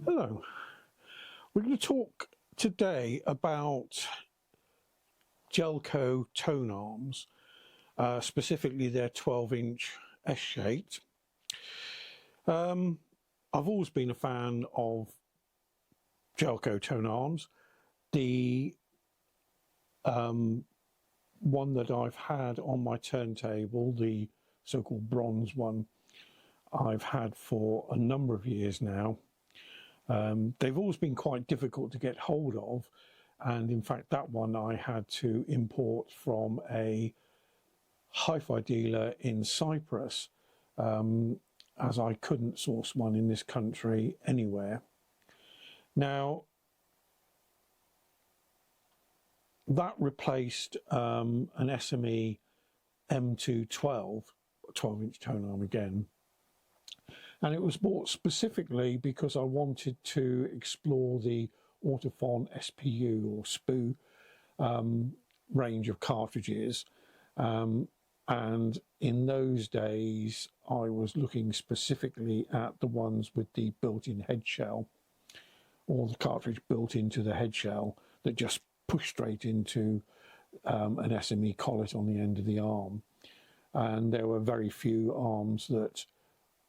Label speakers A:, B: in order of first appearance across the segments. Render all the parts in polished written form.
A: Hello, we're going to talk today about Jelco tone arms, specifically their 12-inch S-shaped. I've always been a fan of Jelco tone arms. The one that I've had on my turntable, the so-called bronze one, I've had for a number of years now. They've always been quite difficult to get hold of, and in fact that one I had to import from a hi-fi dealer in Cyprus, as I couldn't source one in this country anywhere. Now that replaced an SME M212, 12-inch tone arm again. And it was bought specifically because I wanted to explore the Autophon SPU or SPU range of cartridges. And in those days, I was looking specifically at the ones with the built-in head shell, or the cartridge built into the head shell that just pushed straight into an SME collet on the end of the arm. And there were very few arms that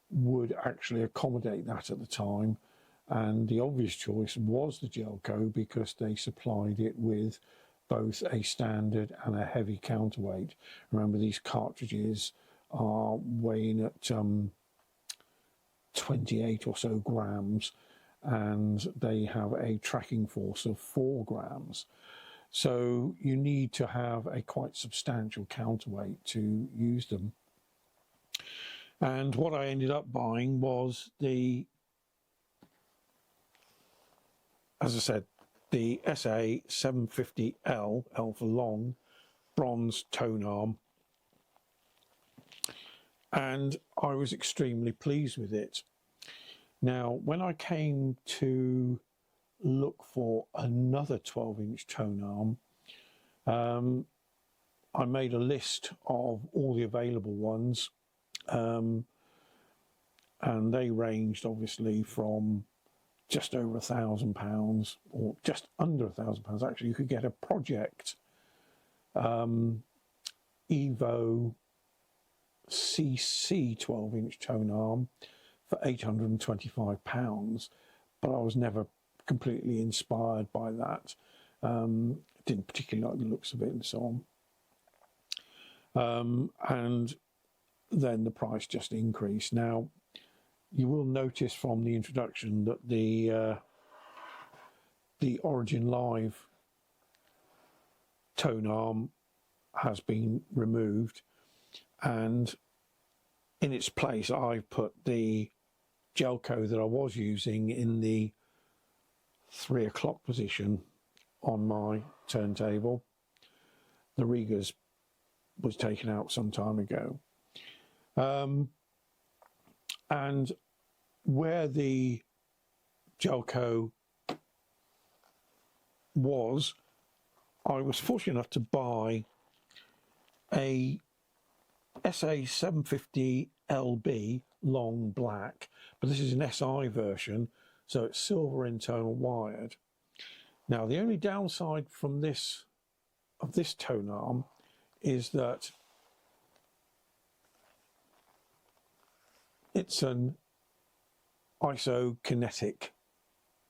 A: would actually accommodate that at the time, and the obvious choice was the Jelco because they supplied it with both a standard and a heavy counterweight. Remember, these cartridges are weighing at 28 or so grams, and they have a tracking force of 4 grams. So you need to have a quite substantial counterweight to use them. And what I ended up buying was the, as I said, the SA-750L, L for long, bronze tone arm. And I was extremely pleased with it. Now, when I came to look for another 12-inch tone arm, I made a list of all the available ones. And they ranged obviously from just over £1,000 or just under £1,000. Actually, you could get a Project Evo CC 12-inch tone arm for £825, but I was never completely inspired by that. Didn't particularly like the looks of it and so on. And then the price just increased. Now, you will notice from the introduction that the Origin Live tone arm has been removed, and in its place I've put the Jelco that I was using in the 3 o'clock position on my turntable. The Riga's was taken out some time ago. And where the Jelco was, I was fortunate enough to buy a SA-750LB long black, but this is an SI version, so it's silver internal wired. Now, the only downside from this tone arm is that it's an IsoKinetik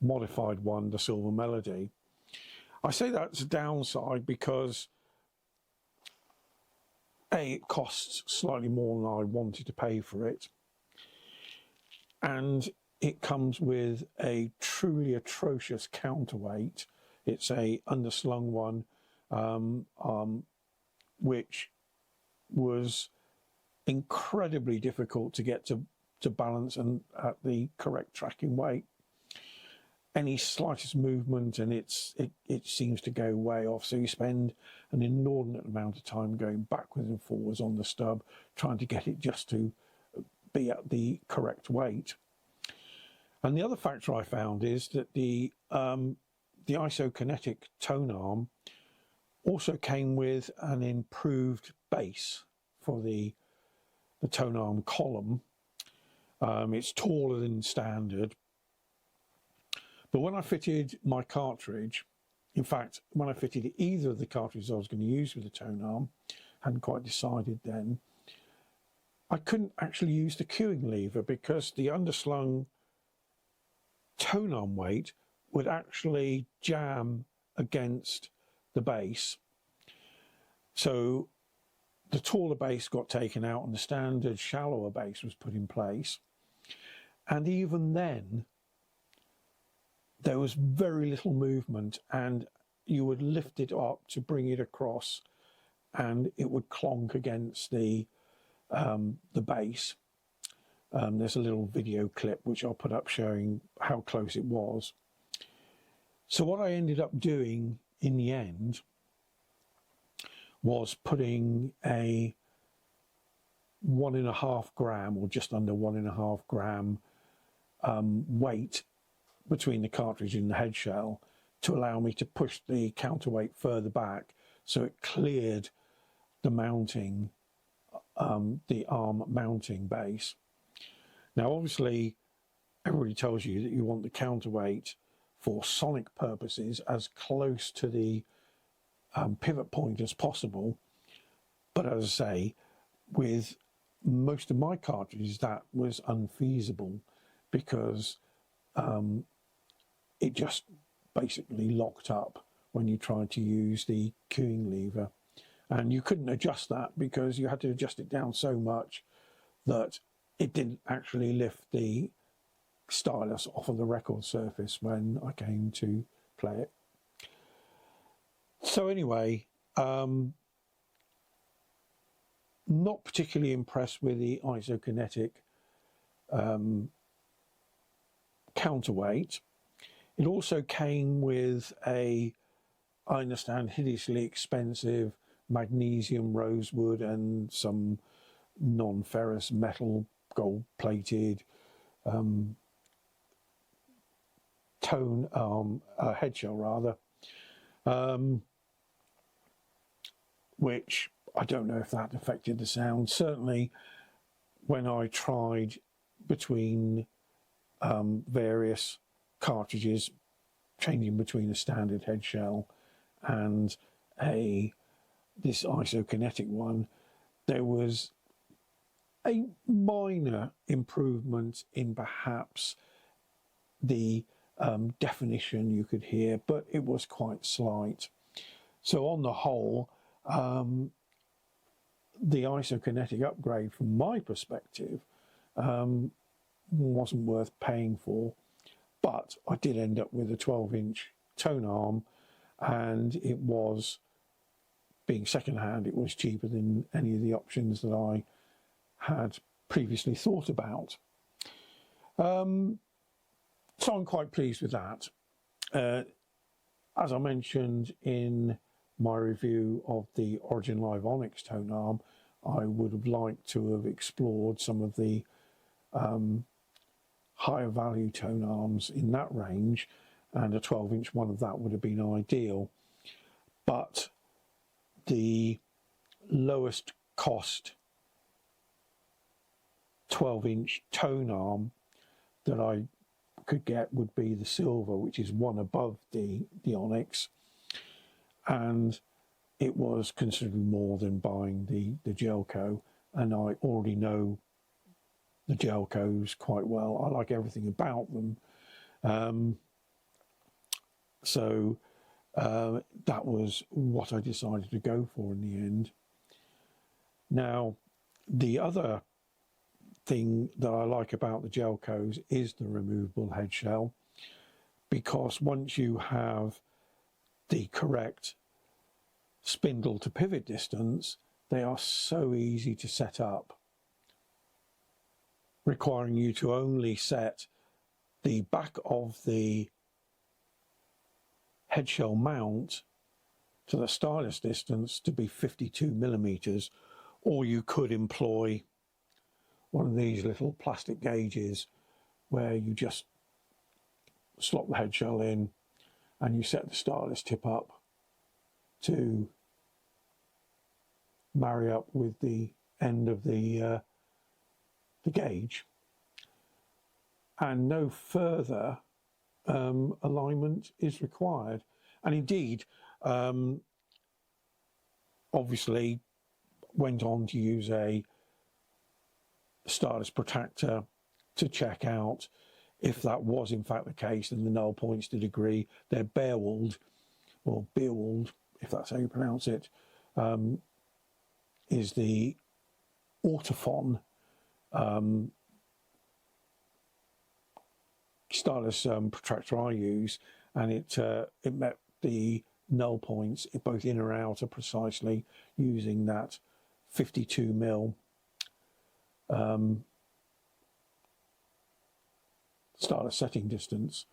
A: modified one, the Silver Melody. I say that's a downside because it costs slightly more than I wanted to pay for it, and it comes with a truly atrocious counterweight. It's a underslung one, which was incredibly difficult to get to balance and at the correct tracking weight. Any slightest movement and it seems to go way off, so you spend an inordinate amount of time going backwards and forwards on the stub trying to get it just to be at the correct weight. And the other factor I found is that the IsoKinetik Tonearm also came with an improved base for the Tonearm column. It's taller than standard. But when I fitted my cartridge, in fact, when I fitted either of the cartridges I was going to use with the Tonearm, hadn't quite decided then, I couldn't actually use the cueing lever because the underslung Tonearm weight would actually jam against the base. So the taller base got taken out and the standard shallower base was put in place. And even then, there was very little movement, and you would lift it up to bring it across and it would clonk against the base. There's a little video clip which I'll put up showing how close it was. So what I ended up doing in the end was putting a 1.5 gram or just under 1.5 gram weight between the cartridge and the head shell to allow me to push the counterweight further back so it cleared the mounting, the arm mounting base. Now obviously everybody tells you that you want the counterweight for sonic purposes as close to the pivot point as possible, but as I say, with most of my cartridges that was unfeasible because it just basically locked up when you tried to use the cueing lever, and you couldn't adjust that because you had to adjust it down so much that it didn't actually lift the stylus off of the record surface when I came to play it. So anyway, not particularly impressed with the IsoKinetik counterweight. It also came with a, I understand, hideously expensive magnesium rosewood and some non-ferrous metal gold-plated Tonearm head shell rather, which I don't know if that affected the sound. Certainly when I tried between various cartridges, changing between a standard head shell and this IsoKinetik one, there was a minor improvement in perhaps the definition you could hear, but it was quite slight. So on the whole, the IsoKinetik upgrade from my perspective wasn't worth paying for, but I did end up with a 12-inch Tonearm, and it was, being second-hand, it was cheaper than any of the options that I had previously thought about. So I'm quite pleased with that. As I mentioned in my review of the Origin Live Onyx Tonearm, I would have liked to have explored some of the higher value Tonearms in that range, and a 12-inch one of that would have been ideal. But the lowest cost 12-inch Tonearm that I could get would be the silver, which is one above the Onyx, and it was considerably more than buying the Jelco, and I already know the Jelcos quite well. I like everything about them, so that was what I decided to go for in the end. Now, the other thing that I like about the Jelcos is the removable head shell, because once you have the correct spindle to pivot distance, they are so easy to set up, requiring you to only set the back of the head shell mount to the stylus distance to be 52 millimeters, or you could employ one of these little plastic gauges where you just slot the head shell in and you set the stylus tip up to marry up with the end of the gauge, and no further alignment is required. And indeed, obviously went on to use a stylus protractor to check out if that was in fact the case, and the null points did agree. They're Beerwald, or Beerwald, if that's how you pronounce it, is the Autofon stylus protractor I use, and it met the null points, both in or outer, precisely using that 52 mil stylus setting distance.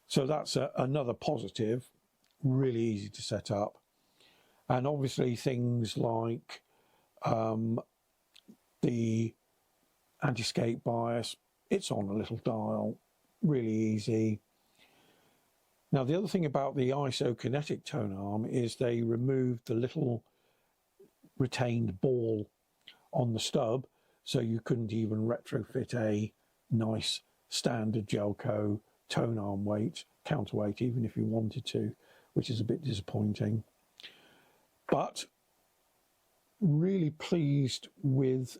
A: So that's another positive, really easy to set up. And obviously things like the anti-skate bias, it's on a little dial, really easy. Now, the other thing about the IsoKinetik Tonearm is they removed the little retained ball on the stub, so you couldn't even retrofit a nice standard Jelco Tonearm weight, counterweight, even if you wanted to, which is a bit disappointing. But really pleased with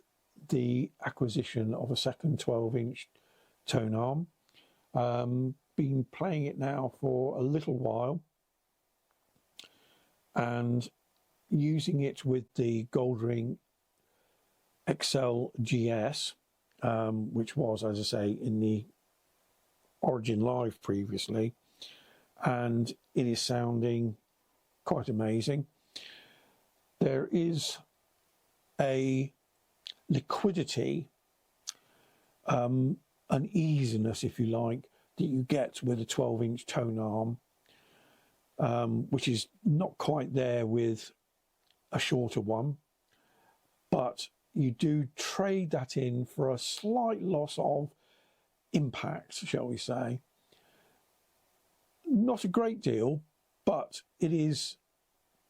A: the acquisition of a second 12-inch Tonearm. Been playing it now for a little while and using it with the Goldring XL GS, which was, as I say, in the Origin Live previously, and it is sounding quite amazing. There is a liquidity, an easiness, if you like, that you get with a 12-inch Tonearm, which is not quite there with a shorter one, but you do trade that in for a slight loss of impact, shall we say. Not a great deal, but it is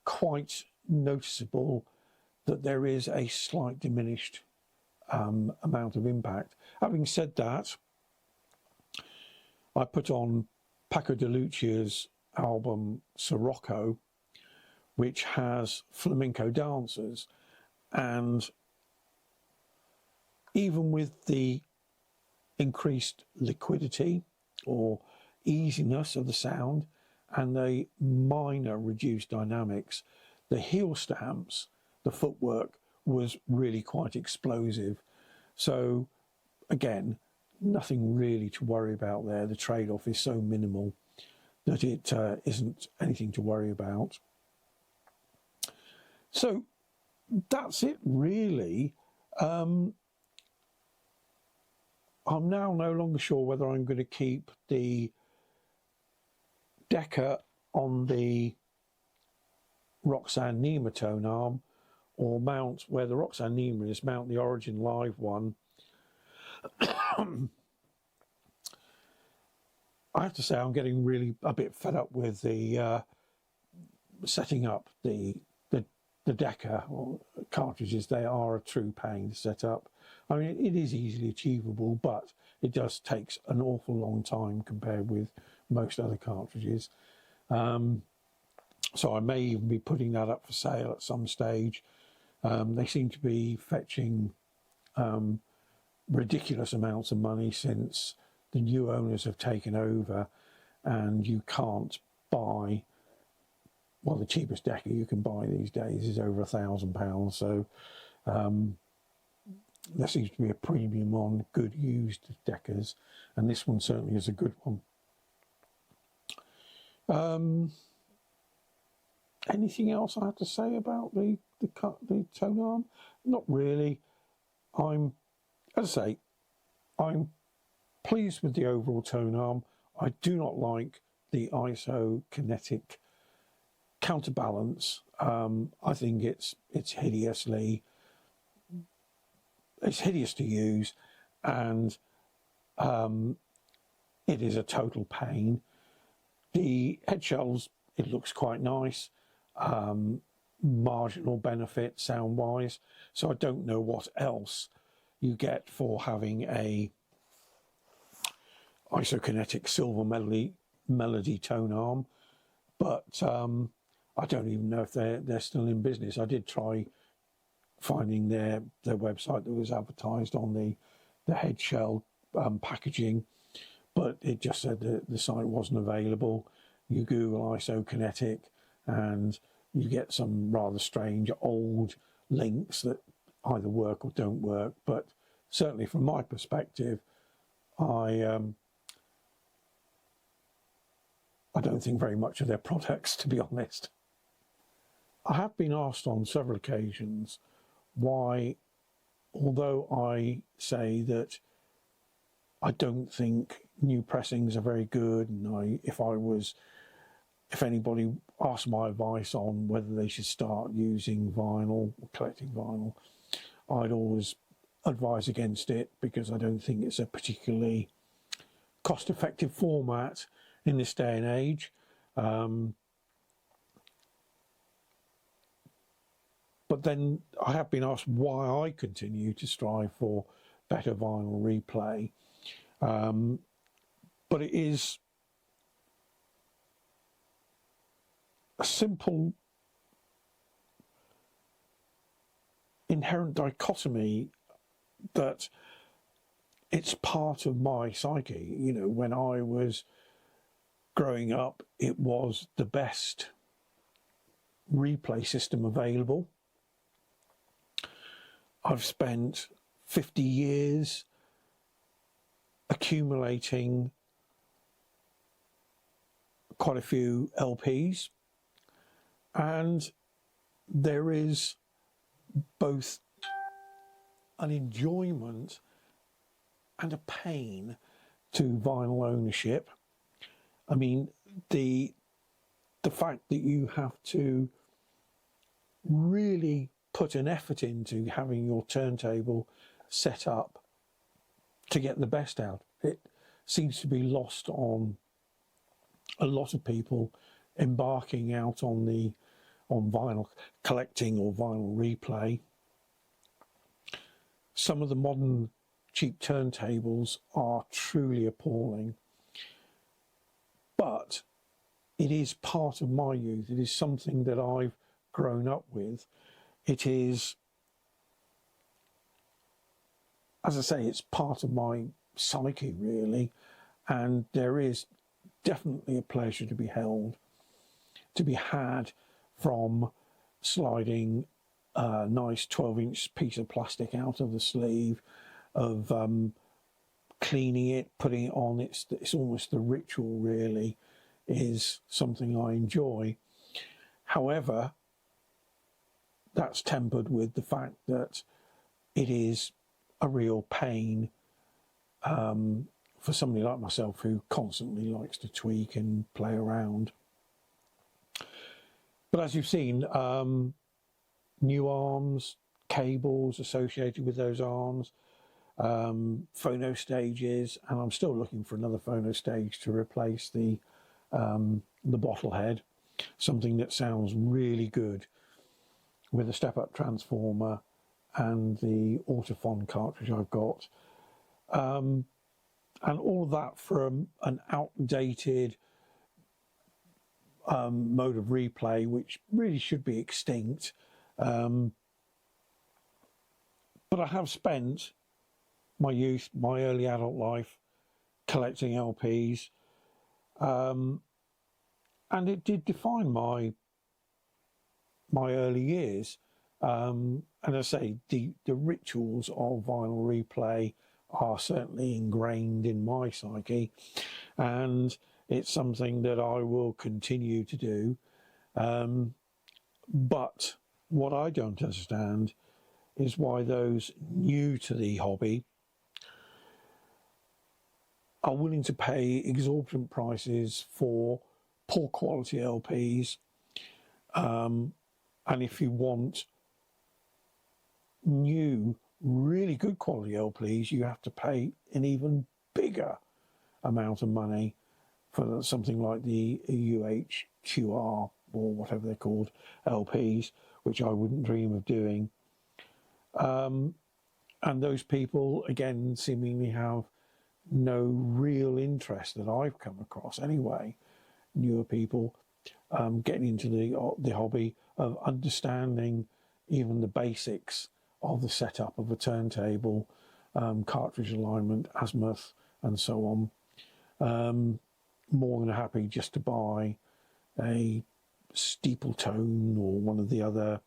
A: quite noticeable that there is a slight diminished amount of impact. Having said that, I put on Paco de Lucia's album Sirocco, which has flamenco dancers, and even with the increased liquidity or easiness of the sound and the minor reduced dynamics, the heel stamps, the footwork was really quite explosive. So again, nothing really to worry about there. The trade-off is so minimal that it isn't anything to worry about. So that's it really. I'm now no longer sure whether I'm going to keep the Decker on the Roxanne Nema Tonearm, or mount where the Roxanne Nema is, mount the Origin Live one. I have to say I'm getting really a bit fed up with the setting up the Decker cartridges. They are a true pain to set up. I mean, it is easily achievable, but it just takes an awful long time compared with most other cartridges. So I may even be putting that up for sale at some stage. They seem to be fetching ridiculous amounts of money since the new owners have taken over, and you can't buy, well, the cheapest Decker you can buy these days is over £1,000. So There seems to be a premium on good used Deckers, and this one certainly is a good one. Anything else I have to say about the Tonearm? Not really. As I say, I'm pleased with the overall Tonearm. I do not like the IsoKinetik counterbalance. I think it's hideous to use, and it is a total pain. The head shells, it looks quite nice. Marginal benefit sound wise, so I don't know what else you get for having a IsoKinetik silver melody Tonearm, but I don't even know if they're still in business. I did try finding their website that was advertised on the head shell packaging, but it just said that the site wasn't available. You Google IsoKinetik and you get some rather strange old links that either work or don't work, but certainly from my perspective, I don't think very much of their products, to be honest. I have been asked on several occasions why, although I say that I don't think new pressings are very good, and if anybody asked my advice on whether they should start using vinyl or collecting vinyl, I'd always advise against it, because I don't think it's a particularly cost-effective format in this day and age. But then I have been asked why I continue to strive for better vinyl replay. But it is a simple inherent dichotomy that it's part of my psyche. You know, when I was growing up, it was the best replay system available. I've spent 50 years accumulating quite a few LPs, and there is both an enjoyment and a pain to vinyl ownership. I mean, the fact that you have to really put an effort into having your turntable set up to get the best out. It seems to be lost on a lot of people embarking out on vinyl collecting or vinyl replay. Some of the modern cheap turntables are truly appalling, but it is part of my youth. It is something that I've grown up with. It is, as I say, it's part of my psyche, really, and there is definitely a pleasure to be had from sliding a nice 12-inch piece of plastic out of the sleeve, of cleaning it, putting it on. It's almost the ritual, really, is something I enjoy. However, that's tempered with the fact that it is a real pain for somebody like myself who constantly likes to tweak and play around. But as you've seen, new arms, cables associated with those arms, phono stages, and I'm still looking for another phono stage to replace the bottle head, something that sounds really good with a step-up transformer and the Autophon cartridge I've got, and all of that from an outdated mode of replay, which really should be extinct. But I have spent my youth, my early adult life, collecting LPs, and it did define my early years. And I say the rituals of vinyl replay are certainly ingrained in my psyche, and it's something that I will continue to do. But what I don't understand is why those new to the hobby are willing to pay exorbitant prices for poor quality LPs. And if you want new, really good quality LPs, you have to pay an even bigger amount of money for something like the UHQR or whatever they're called, LPs, which I wouldn't dream of doing. And those people, again, seemingly have no real interest that I've come across anyway, newer people getting into the hobby of understanding even the basics of the setup of a turntable, cartridge alignment, azimuth, and so on. More than happy just to buy a steeple tone or one of the other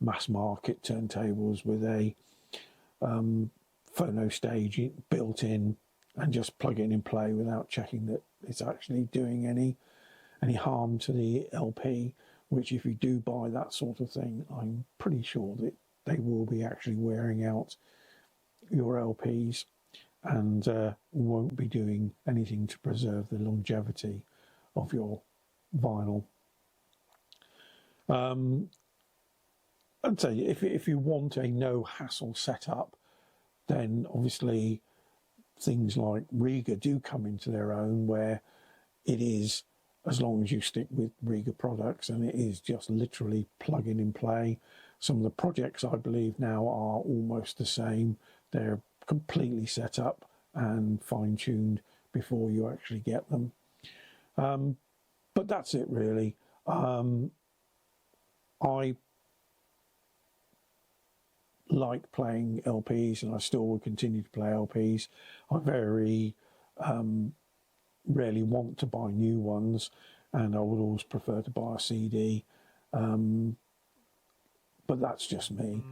A: mass market turntables with a phono stage built in, and just plug it in play without checking that it's actually doing any harm to the LP, which if you do buy that sort of thing, I'm pretty sure that they will be actually wearing out your LPs and won't be doing anything to preserve the longevity of your vinyl. I'd say if you want a no hassle setup, then obviously things like Riga do come into their own, where it is, as long as you stick with Riga products, and it is just literally plug in and play. Some of the projects I believe now are almost the same. They're completely set up and fine-tuned before you actually get them. But that's it really. I like playing LPs, and I still will continue to play LPs. I very rarely want to buy new ones, and I would always prefer to buy a CD. But that's just me.